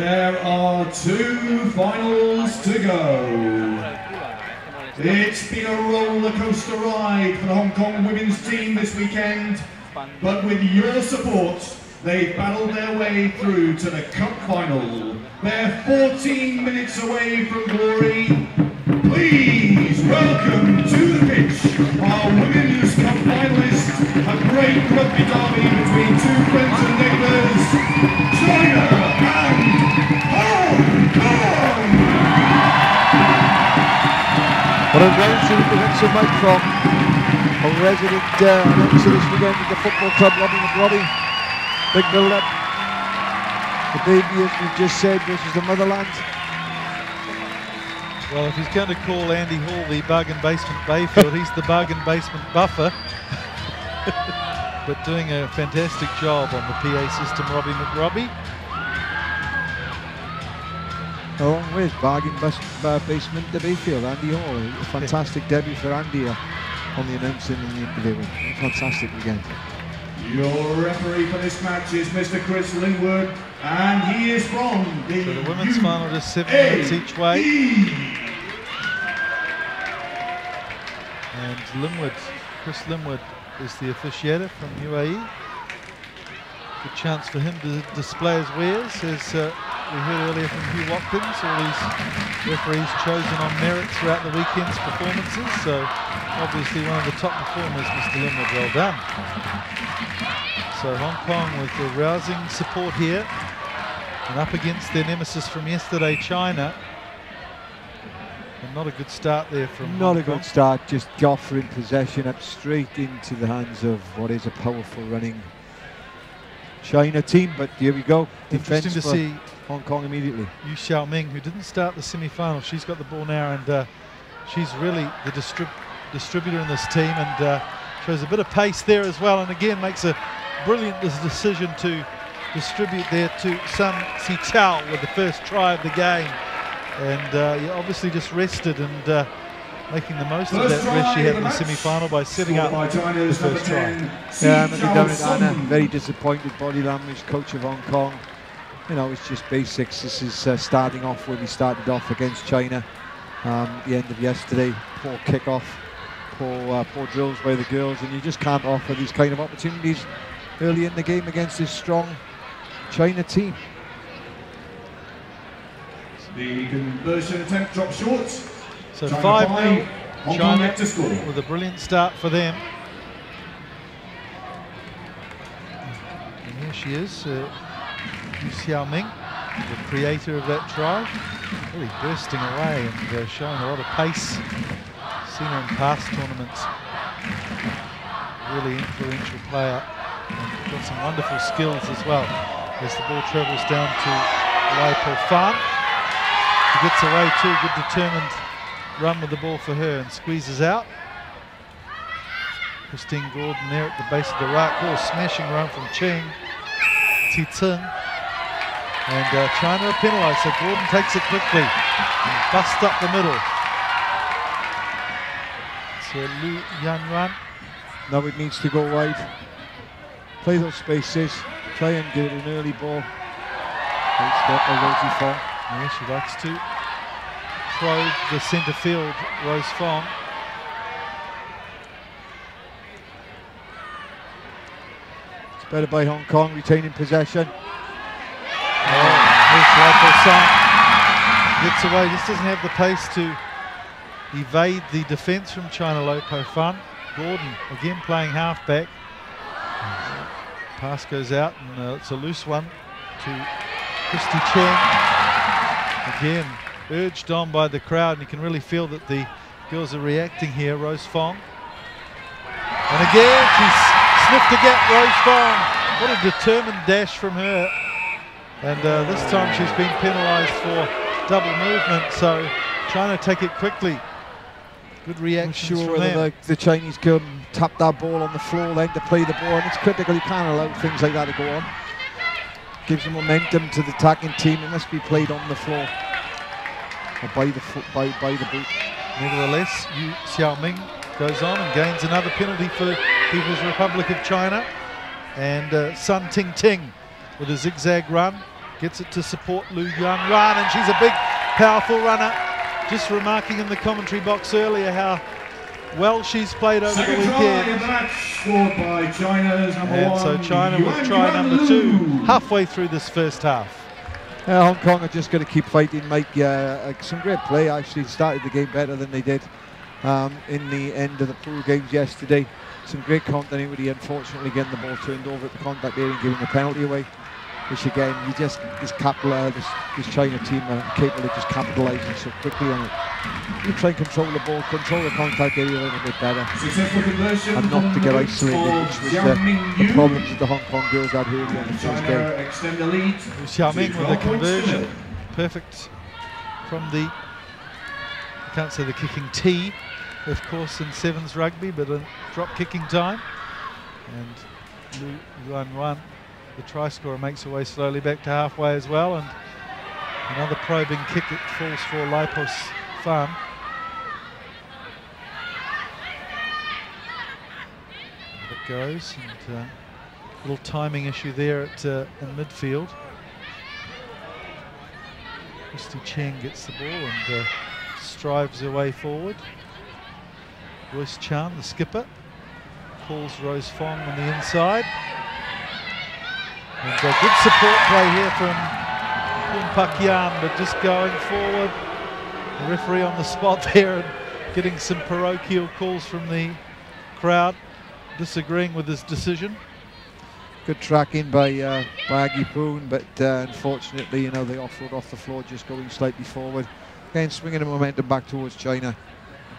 There are 2 finals to go. It's been a roller coaster ride for the Hong Kong women's team this weekend, but with your support, they've battled their way through to the cup final. They're 14 minutes away from glory. Please welcome to the pitch our women's cup finalists, a great rugby derby between 2 friends and neighbours, China and Hong Kong! What a round to get some mic from a resident announcer this weekend at the football club, Robbie. Big build up. The baby, as we've just said, versus the motherland. Well, if he's going to call Andy Hall the bargain basement Bayfield, he's the bargain basement buffer. But doing a fantastic job on the PA system, Robbie McRobbie. Along with bargain basement the Bayfield, Andy Hall. A fantastic debut for Andy on the announcing and the interviewing. Fantastic weekend. Your referee for this match is Mr. Chris Linwood, and he is from the So the women's final just 7 minutes each way. And Chris Linwood is the officiator from UAE. Good chance for him to display his wares, as we heard earlier from Hugh Watkins. All these referees chosen on merit throughout the weekend's performances. So obviously one of the top performers, Mr. Linwood, well done. So Hong Kong with the rousing support here, and up against their nemesis from yesterday, China. And not a good start there from Not Hong a Kong. good start, just offering possession up straight into the hands of what is a powerful running China team. But here we go. Interesting to see Hong Kong immediately. Yu Xiaoming, who didn't start the semi-final. She's got the ball now, and she's really the distributor in this team, and shows a bit of pace there as well, and again makes a brilliant decision to distribute there to Sun Si Chao with the first try of the game. And he obviously just rested, and making the most of that rest she had in the semi-final by setting up the first try. Yeah, I'm down at Anna. Very disappointed body language, coach of Hong Kong. You know, it's just basics. This is starting off where we started off against China. The end of yesterday, poor kickoff, poor drills by the girls, and you just can't offer these kind of opportunities early in the game against this strong China team. The conversion attempt dropped short. So China 5-0 Hong Kong China yet to score. with a brilliant start for them. And here she is, Yu Xiaoming, the creator of that try, really bursting away and showing a lot of pace. Seen her in past tournaments. Really influential player, and got some wonderful skills as well. As the ball travels down to Wai Po Fan. She gets away too, good determined run with the ball for her, and squeezes out. Christine Gordon there at the base of the right. Oh, smashing run from Cheng Ti Tsing. And China are penalised, so Gordon takes it quickly and busts up the middle. So Lu Yanruan. Now it needs to go wide. Play those spaces. Try and get an early ball. Great step by Rosie Fong. Yeah, she likes to probe the centre field, Rose Fong. It's better by Hong Kong, retaining possession. Here's Wai Po Fan. Gets away, just doesn't have the pace to evade the defence from China. Wai Po Fan. Gordon again playing halfback. Pass goes out, and it's a loose one to Christy Cheng. Again, urged on by the crowd, and you can really feel that the girls are reacting here. Rose Fong. And again, she's sniffed a gap, Rose Fong. What a determined dash from her. And this time she's been penalised for double movement, so trying to take it quickly. Good reaction I'm sure from whether them. the Chinese can tap that ball on the floor then to play the ball, and it's critical. You can't allow things like that to go on. Gives them momentum to the attacking team. It must be played on the floor or by the foot, by the boot. Nevertheless, Yu Xiaoming goes on and gains another penalty for People's Republic of China. And Sun Ting Ting with a zigzag run. Gets it to support Lu Yuan, and she's a big, powerful runner. Just remarking in the commentary box earlier how well she's played over the weekend. Scored by China's number 1. So China with try number 2 halfway through this first half. Hong Kong are just going to keep fighting, Mike. Some great play. Actually started the game better than they did in the end of the pool games yesterday. Some great continuity. Unfortunately, getting the ball turned over at the contact area and giving the penalty away. Which again, this China team are capable of just capitalising so quickly on it. You try and control the ball, control the contact area a little bit better, and not to get isolated, which was the problems that the Hong Kong girls had early on the first game. Liu Xiaoming with the conversion, perfect from the, I can't say the kicking tee, of course, in sevens rugby, but a drop kicking time. And Lu Yuan, the try scorer, makes her way slowly back to halfway as well, and another probing kick that falls for Lipos Fan. It goes, and a little timing issue there at in midfield. Christy Cheng gets the ball and strives her way forward. Royce Chan, the skipper, pulls Rose Fong on the inside. And good support play here from Kun Pak Yan, but just going forward. The referee on the spot there and getting some parochial calls from the crowd, disagreeing with his decision. Good tracking by Aggie Poon, but unfortunately, you know, they offload off the floor, just going slightly forward. Again, swinging the momentum back towards China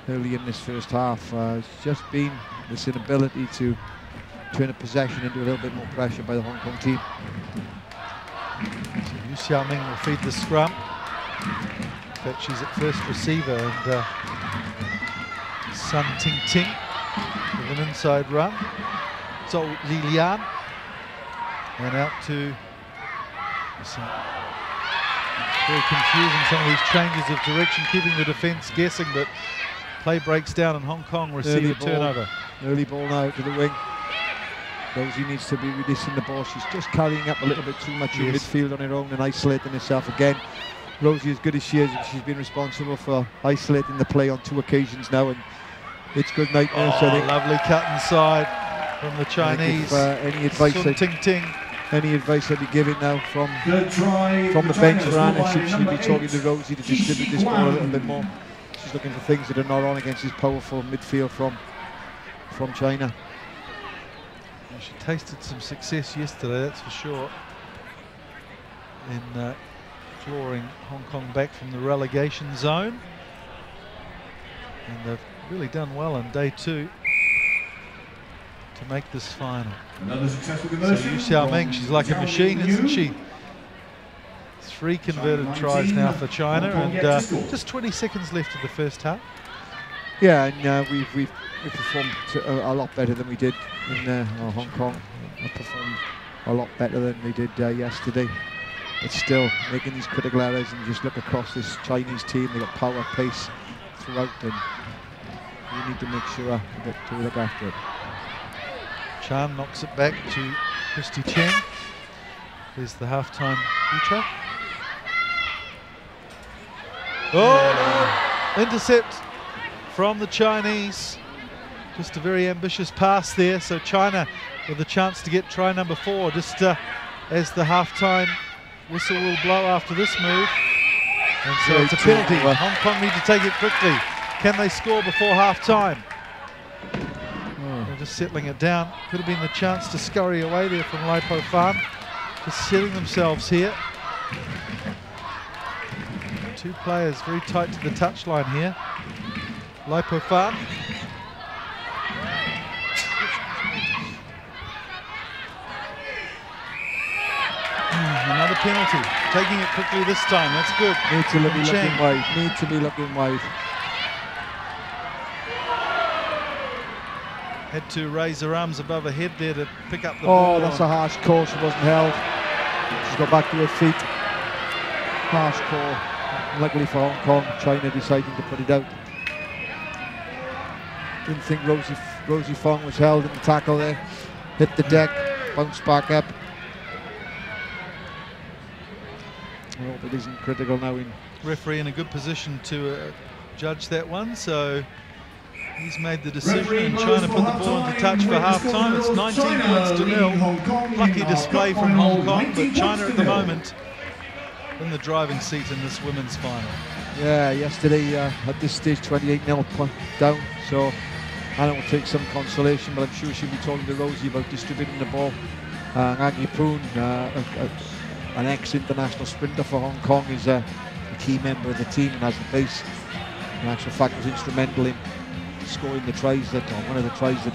early in this first half. It's just been this inability to turn a possession into a little bit more pressure by the Hong Kong team. So Liu Xiaoming will feed the scrum. In fact, she's at first receiver, and Sun Ting Ting with an inside run. So Lilian, and out to some very confusing, some of these changes of direction, keeping the defence guessing, but play breaks down and Hong Kong receive a turnover. Early ball now to the wing. Rosie needs to be releasing the ball. She's just carrying up a little bit too much in midfield on her own and isolating herself again. Rosie, as good as she is, she's been responsible for isolating the play on 2 occasions now, and it's good night now. So lovely cut inside from the Chinese. Any advice I'd be giving now from the bench for Anna, she'd be talking to Rosie to distribute this ball a little bit more. She's looking for things that are not on against this powerful midfield from China. She tasted some success yesterday, that's for sure, in clawing Hong Kong back from the relegation zone. And they've really done well on day 2 to make this final. Another successful conversion. So Liu Xiaoming, she's like a machine, isn't she? 3 converted tries now for China, and just 20 seconds left of the first half. Yeah, and we've performed a lot better than we did in Hong Kong. Performed a lot better than they did yesterday. But still, making these critical errors, and just look across this Chinese team, they've got power, pace throughout, and we need to make sure that we look after it. Chan knocks it back to Christy Cheng. There's the half-time feature. Oh, no! Intercept from the Chinese. Just a very ambitious pass there. So China with a chance to get try number 4, just as the half-time whistle will blow after this move. And so it's a penalty. Hong Kong need to take it quickly. Can they score before half-time? They're just settling it down. Could have been the chance to scurry away there from Lipo Fan. Just setting themselves here. 2 players very tight to the touchline here. Lipo Fan. Another penalty. Taking it quickly this time. That's good. Need to be looking wide. Need to be looking wide. Had to raise her arms above her head there to pick up the Oh, ball. that's a harsh call. She wasn't held. She's got back to her feet. Harsh call. Luckily for Hong Kong, China deciding to put it out. Didn't think Rosie Fong was held in the tackle there. Hit the deck, bounced back up. it isn't critical now. Referee in a good position to judge that one, so he's made the decision, and China put the ball into touch for half-time. It's 19 points to nil. Lucky display from Hong Kong, but China at the moment in the driving seat in this women's final. Yeah, yesterday at this stage 28-0 down, so Anna will take some consolation, but I'm sure she'll be talking to Rosie about distributing the ball. Aggie Poon, an ex-international sprinter for Hong Kong, is a key member of the team and has the pace. In actual fact, was instrumental in scoring the tries or one of the tries that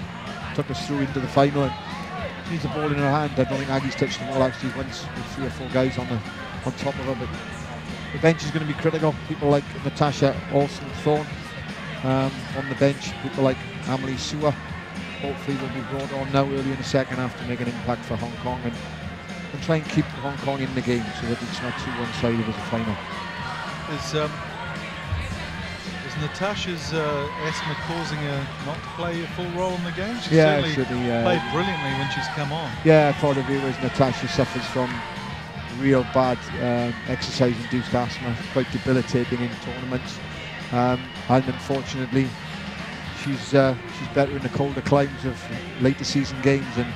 took us through into the final. And she needs the ball in her hand. I don't think Aggie's touched the ball actually once, with 3 or 4 guys on top of her. But the bench is going to be critical. People like Natasha Olsen-Thorne on the bench. People like Amelie Sewer hopefully will be brought on now early in the second half to make an impact for Hong Kong and try and keep Hong Kong in the game so that it's not too one-sided as a final. Is Natasha's asthma causing her not to play a full role in the game? She's certainly played brilliantly when she's come on. Yeah, I thought of it as Natasha suffers from real bad exercise-induced asthma, quite debilitating in tournaments, and unfortunately she's better in the colder climes of later season games, and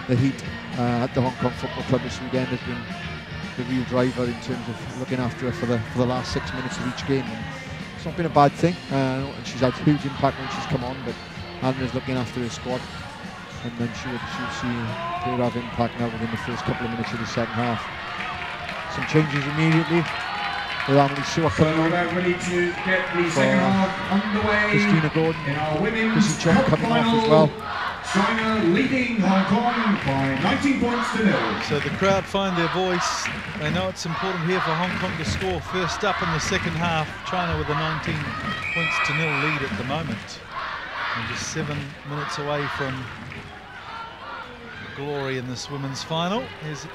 the heat at the Hong Kong Football Club this weekend has been the real driver in terms of looking after her for the last 6 minutes of each game. And it's not been a bad thing, and she's had huge impact when she's come on, but Anna's looking after her squad, and then she'll see her have impact now within the first couple of minutes of the second half. Some changes immediately. With Amelie Sewer coming on. We're ready to get the second half underway. Christina Gordon, in our women's Chrissy Chung coming off as well. China leading Hong Kong by 19 points to 0. So the crowd find their voice. They know it's important here for Hong Kong to score first up in the second half. China with a 19 points to 0 lead at the moment. And just 7 minutes away from glory in this women's final. Here's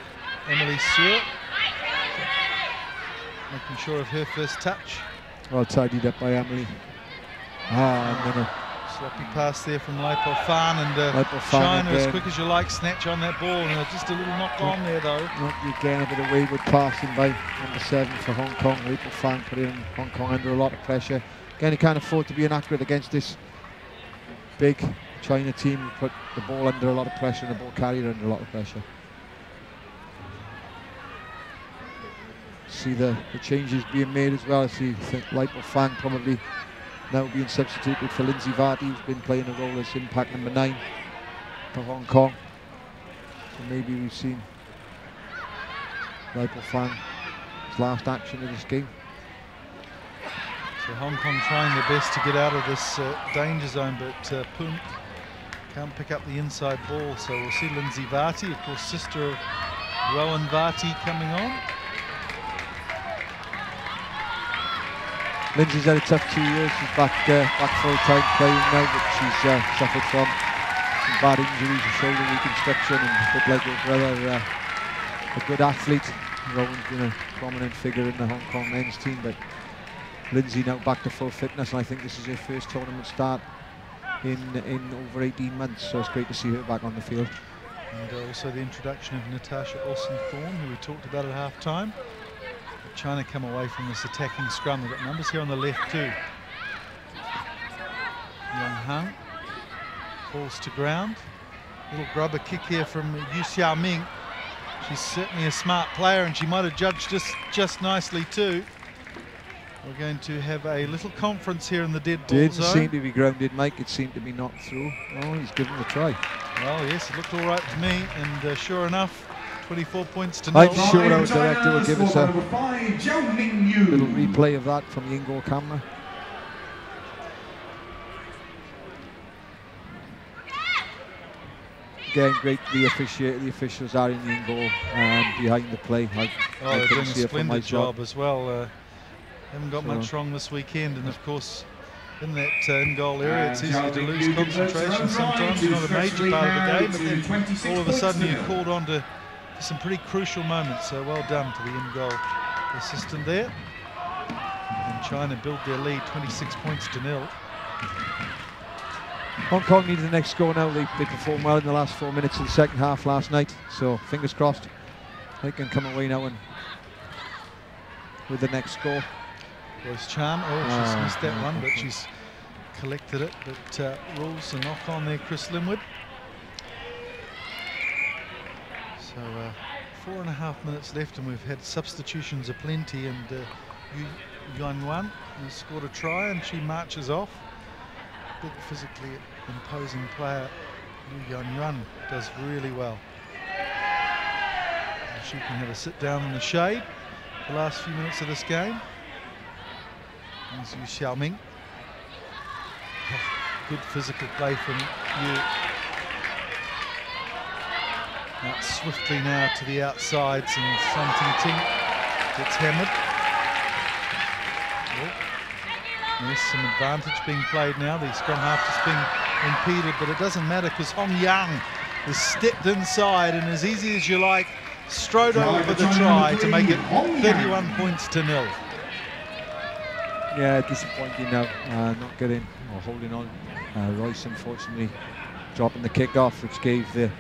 Emily Sewer, making sure of her first touch. Well tidied up by Emily. And then a sloppy pass there from Lai Po Fan, and China, as quick as you like, snatch on that ball, and just a little knock on there though. Again, a bit of wayward passing by number 7 for Hong Kong. Lai Po Fan putting Hong Kong under a lot of pressure. Again, he can't afford to be inaccurate against this big China team who put the ball under a lot of pressure and the ball carrier under a lot of pressure. See the changes being made as well. I see Lai Po Fan probably now being substituted for Lindsay Vardy, who's been playing a role as impact number 9 for Hong Kong. So maybe we've seen Lai Po Fan's last action of this game. So Hong Kong trying their best to get out of this danger zone, but Poon can't pick up the inside ball. So we'll see Lindsay Vardy, of course sister of Rowan Vardy, coming on. Lindsay's had a tough 2 years. She's back full-time playing now, but she's suffered from some bad injuries, a shoulder reconstruction, and a bit like her brother, a good athlete. Rowan's been a prominent figure in the Hong Kong men's team, but Lindsay now back to full fitness, and I think this is her first tournament start in over 18 months, so it's great to see her back on the field. And also the introduction of Natasha Olsen-Thorne, who we talked about at half-time. China come away from this attacking scrum. They've got numbers here on the left too. Young Hung falls to ground. Little grubber kick here from Yu Xiaoming. She's certainly a smart player, and she might have judged just nicely too. We're going to have a little conference here in the dead ball zone. Didn't seem to be grounded, Mike. It seemed to be knocked through. Oh, he's given it a try. Well, yes, it looked all right to me, and sure enough, 24 points to 0. I'm sure our director will give us a little replay of that from the in-goal camera. Again, great the officials are in the in-goal behind the play. They're doing a splendid job as well. Haven't got much wrong this weekend, and of course in that in-goal area it's easy to lose concentration sometimes. It's not a major part of the game, but then all of a sudden you're called on to some pretty crucial moments, so well done to the in-goal assistant there. And China build their lead 26 points to 0. Hong Kong needs the next score now. They performed well in the last 4 minutes of the second half last night, so fingers crossed they can come away now and with the next score. Royce Chan, she's missed that one, but she's collected it. But rules a knock on there, Chris Linwood. So 4.5 minutes left, and we've had substitutions aplenty, and Yu Yuan has scored a try, and she marches off. Big physically imposing player, Yu Yuan does really well. She can have a sit down in the shade the last few minutes of this game. There's Yu Xiaoming. Good physical play from Yu. Now swiftly now to the outsides, and Sun Ting Ting gets hammered. Yes, some advantage being played now. The scrum half just being impeded, but it doesn't matter because Hong Yang has stepped inside and, as easy as you like, strode over for the try to make it 31 points to 0. Yeah, disappointing now, not getting or holding on. Royce unfortunately dropping the kick-off, which gave the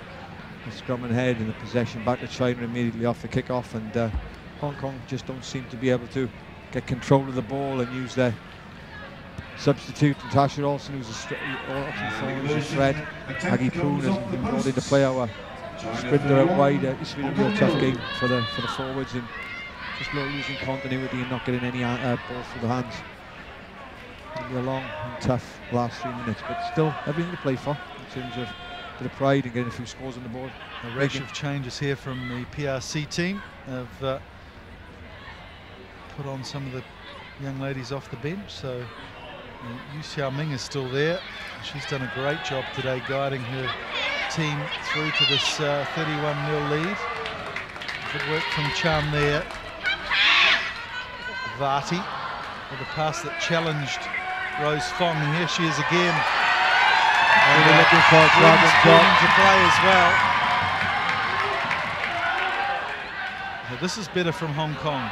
scrum and head and the possession back to China immediately off the kick-off, and Hong Kong just don't seem to be able to get control of the ball and use their substitute. Natasha Olsen, who's a threat. Aggie Poon has been brought in to play our sprinter out wide. It's been a real tough game for the forwards, and just losing continuity and not getting any ball through the hands. It'll be a long and tough last 3 minutes, but still everything to play for in terms of a bit of pride and getting a few scores on the board. A rash of changes here from the PRC team. Have put on some of the young ladies off the bench, so Yu Xiaoming is still there. She's done a great job today guiding her team through to this 31-0 lead. Good work from Chan there. Vati with a pass that challenged Rose Fong, and here she is again. And really looking for a dragon drop into play as well. So this is better from Hong Kong.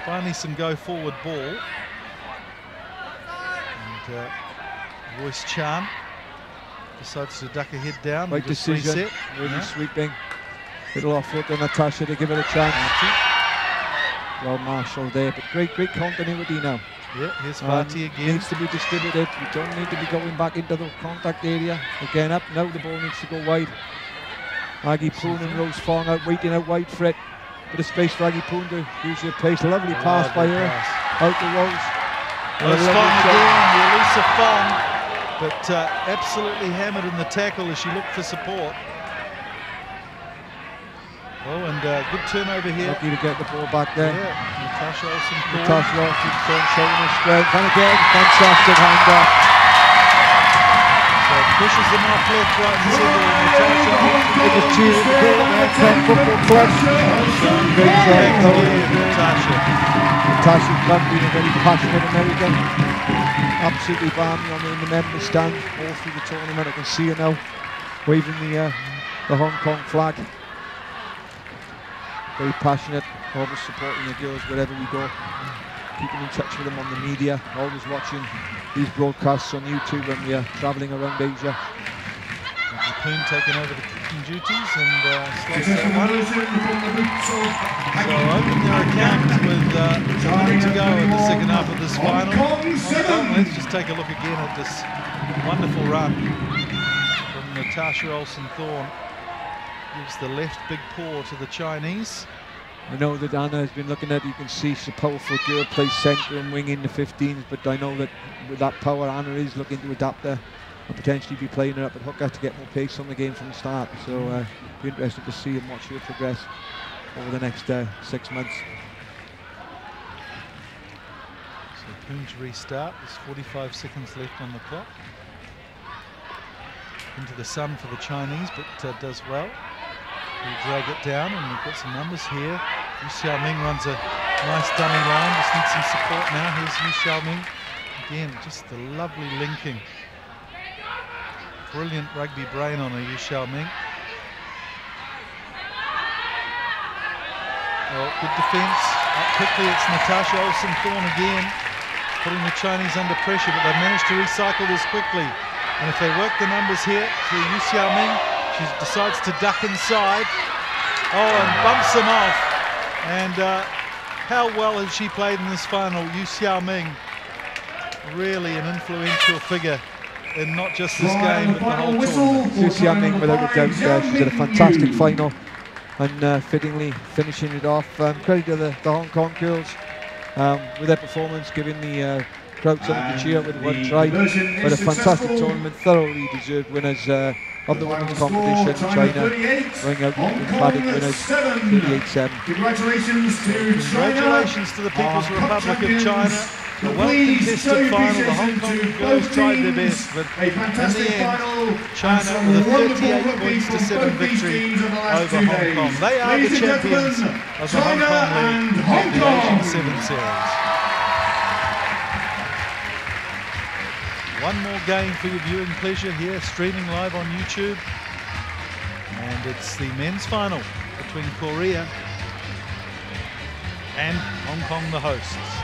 Finally some go forward ball. And Royce Chan decides to duck her head down. Right decision, reset. Really sweeping. Little off foot on Natasha to give it a chance. Well marshalled there, but great continuity now. Yeah, here's Vati again. Needs to be distributed. You don't need to be going back into the contact area. Again up, now the ball needs to go wide. Aggie Poon and Rose Fong out, waiting out wide for it. Bit of space for Aggie Poon to use her pace. Lovely pass by her. Out to Rose. Rose Fong again, the Elisa Fong, but absolutely hammered in the tackle as she looked for support. Oh, and good turnover here. Lucky to get the ball back there. Yeah, Natasha Olsen. Natasha Olsen showing her strength. And again, fantastic hander. So pushes them off left, right and centre. Natasha Olsen. It was cheers to go there. Football club. Great job. Natasha. Natasha's being a very passionate American. Absolutely balmy on the member stand all through the tournament. I can see her now waving the Hong Kong flag. Very passionate, always supporting the girls wherever we go. Keeping in touch with them on the media, always watching these broadcasts on YouTube when we are travelling around Asia. Poon taking over the kicking duties and slots that one. So open their account with a minute to go in the second half of this final. Let's just take a look again at this wonderful run from Natasha Olsen-Thorne. Gives the left big paw to the Chinese. I know that Anna has been looking at, you can see she's a powerful girl, plays centre and wing in the 15s, but I know that with that power, Anna is looking to adapt her and potentially be playing her up at hooker to get more pace on the game from the start. So be interested to see and watch her progress over the next 6 months. So Poon's restart, there's 45 seconds left on the clock. Into the sun for the Chinese, but does well. We drag it down, and we've got some numbers here. Yu Xiaoming runs a nice dummy line, just needs some support now. Here's Yu Xiaoming. Again, just the lovely linking. Brilliant rugby brain on her, Yu Xiaoming. Well, good defence. Up quickly, it's Natasha Olsen-Thorne again, putting the Chinese under pressure, but they've managed to recycle this quickly. And if they work the numbers here through Yu Xiaoming, she decides to duck inside. Oh, and bumps them off. And how well has she played in this final? Yu Xiaoming, really an influential figure in not just this game, but the whole tournament. Yu Xiaoming, without a doubt, she's had a fantastic final, and fittingly finishing it off. Credit to the Hong Kong girls with their performance, giving the crowd something to cheer with one try. But a fantastic tournament, thoroughly deserved winners of the women's competition. China going out emphatic winners, 38-7. Congratulations to China. Congratulations to the People's Republic of China. A well-contested final. The Hong Kong girls tried their best, but in the end, China with a 38 points to 7 victory over Hong Kong. They are the champions of the Hong Kong League of the Asian 7 Series. One more game for your viewing pleasure here, streaming live on YouTube. And it's the men's final between Korea and Hong Kong, the hosts.